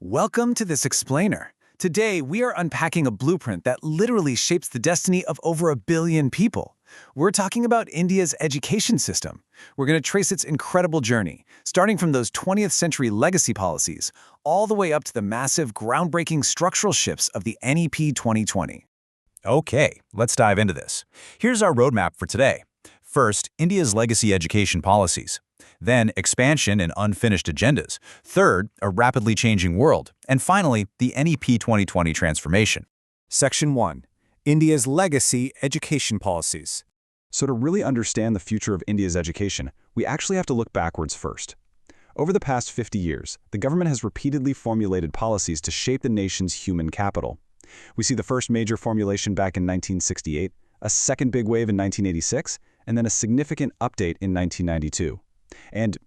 Welcome to this explainer. Today, we are unpacking a blueprint that literally shapes the destiny of over 1 billion people. We're talking about India's education system. We're going to trace its incredible journey, starting from those 20th century legacy policies, all the way up to the massive, groundbreaking structural shifts of the NEP 2020. Okay, let's dive into this. Here's our roadmap for today. First, India's legacy education policies. Then, expansion and unfinished agendas. Third, a rapidly changing world. And finally, the NEP 2020 transformation. Section 1. India's Legacy Education Policies. So to really understand the future of India's education, we actually have to look backwards first. Over the past 50 years, the government has repeatedly formulated policies to shape the nation's human capital. We see the first major formulation back in 1968, a second big wave in 1986, and then a significant update in 1992. And,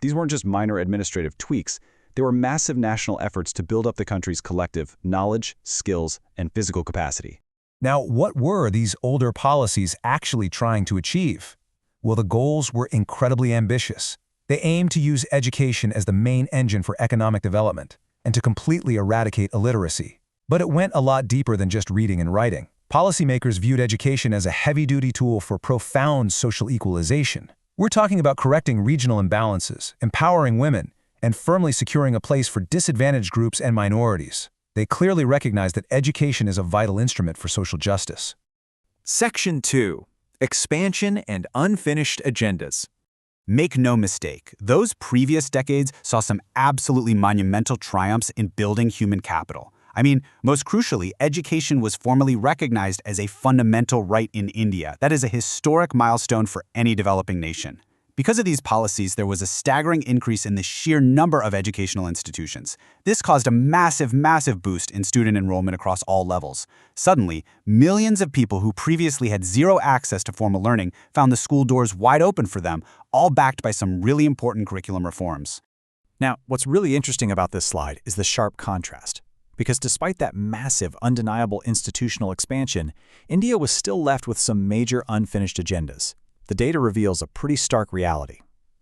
these weren't just minor administrative tweaks. They were massive national efforts to build up the country's collective knowledge, skills, and physical capacity. Now, what were these older policies actually trying to achieve? Well, the goals were incredibly ambitious. They aimed to use education as the main engine for economic development and to completely eradicate illiteracy. But it went a lot deeper than just reading and writing. Policymakers viewed education as a heavy-duty tool for profound social equalization. We're talking about correcting regional imbalances, empowering women, and firmly securing a place for disadvantaged groups and minorities. They clearly recognize that education is a vital instrument for social justice. Section 2. Expansion and unfinished agendas. Make no mistake, those previous decades saw some absolutely monumental triumphs in building human capital. Most crucially, education was formally recognized as a fundamental right in India. That is a historic milestone for any developing nation. Because of these policies, there was a staggering increase in the sheer number of educational institutions. This caused a massive boost in student enrollment across all levels. Suddenly, millions of people who previously had zero access to formal learning found the school doors wide open for them, all backed by some really important curriculum reforms. Now, what's really interesting about this slide is the sharp contrast. Because despite that massive, undeniable institutional expansion, India was still left with some major unfinished agendas. The data reveals a pretty stark reality.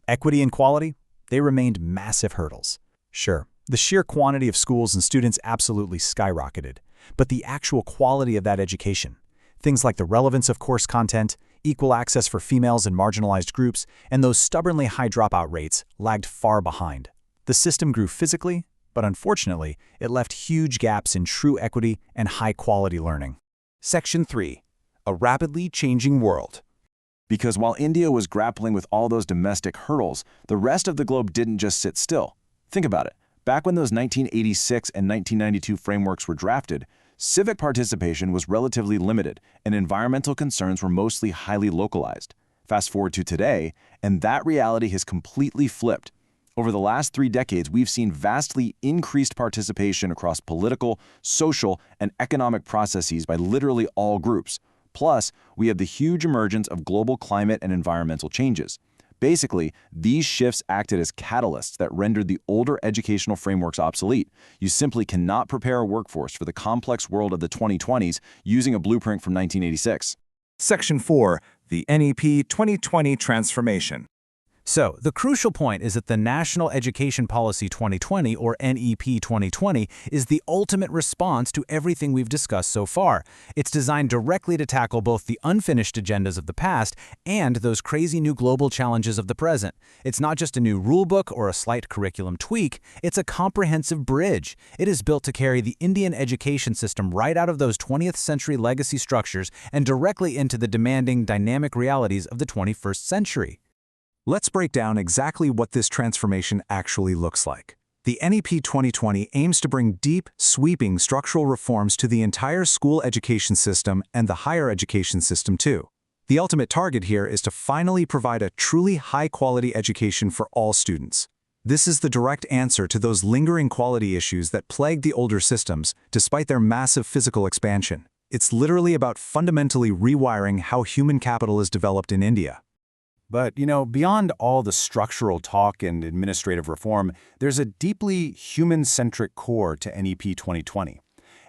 Equity and quality, they remained massive hurdles. Sure, the sheer quantity of schools and students absolutely skyrocketed, but the actual quality of that education, things like the relevance of course content, equal access for females and marginalized groups, and those stubbornly high dropout rates lagged far behind. The system grew physically, but unfortunately, it left huge gaps in true equity and high-quality learning. Section 3. A rapidly changing world. Because while India was grappling with all those domestic hurdles, the rest of the globe didn't just sit still. Think about it. Back when those 1986 and 1992 frameworks were drafted, civic participation was relatively limited, and environmental concerns were mostly highly localized. Fast forward to today, and that reality has completely flipped. Over the last 3 decades, we've seen vastly increased participation across political, social, and economic processes by literally all groups. Plus, we have the huge emergence of global climate and environmental changes. Basically, these shifts acted as catalysts that rendered the older educational frameworks obsolete. You simply cannot prepare a workforce for the complex world of the 2020s using a blueprint from 1986. Section 4. The NEP 2020 transformation. So, the crucial point is that the National Education Policy 2020, or NEP 2020, is the ultimate response to everything we've discussed so far. It's designed directly to tackle both the unfinished agendas of the past and those crazy new global challenges of the present. It's not just a new rulebook or a slight curriculum tweak, it's a comprehensive bridge. It is built to carry the Indian education system right out of those 20th century legacy structures and directly into the demanding, dynamic realities of the 21st century. Let's break down exactly what this transformation actually looks like. The NEP 2020 aims to bring deep, sweeping structural reforms to the entire school education system and the higher education system too. The ultimate target here is to finally provide a truly high-quality education for all students. This is the direct answer to those lingering quality issues that plagued the older systems, despite their massive physical expansion. It's literally about fundamentally rewiring how human capital is developed in India. But, beyond all the structural talk and administrative reform, there's a deeply human-centric core to NEP 2020.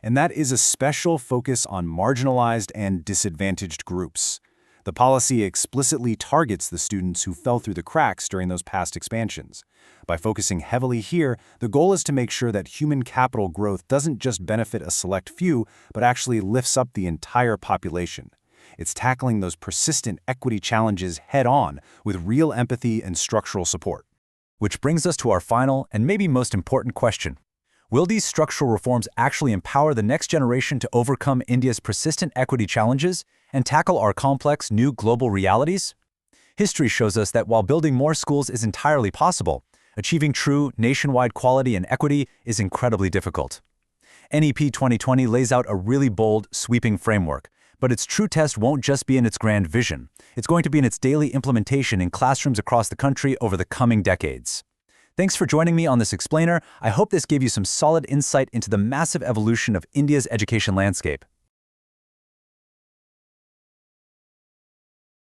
And that is a special focus on marginalized and disadvantaged groups. The policy explicitly targets the students who fell through the cracks during those past expansions. By focusing heavily here, the goal is to make sure that human capital growth doesn't just benefit a select few, but actually lifts up the entire population. It's tackling those persistent equity challenges head-on with real empathy and structural support. Which brings us to our final and maybe most important question. Will these structural reforms actually empower the next generation to overcome India's persistent equity challenges and tackle our complex new global realities? History shows us that while building more schools is entirely possible, achieving true nationwide quality and equity is incredibly difficult. NEP 2020 lays out a really bold, sweeping framework, but its true test won't just be in its grand vision. It's going to be in its daily implementation in classrooms across the country over the coming decades. Thanks for joining me on this explainer. I hope this gave you some solid insight into the massive evolution of India's education landscape.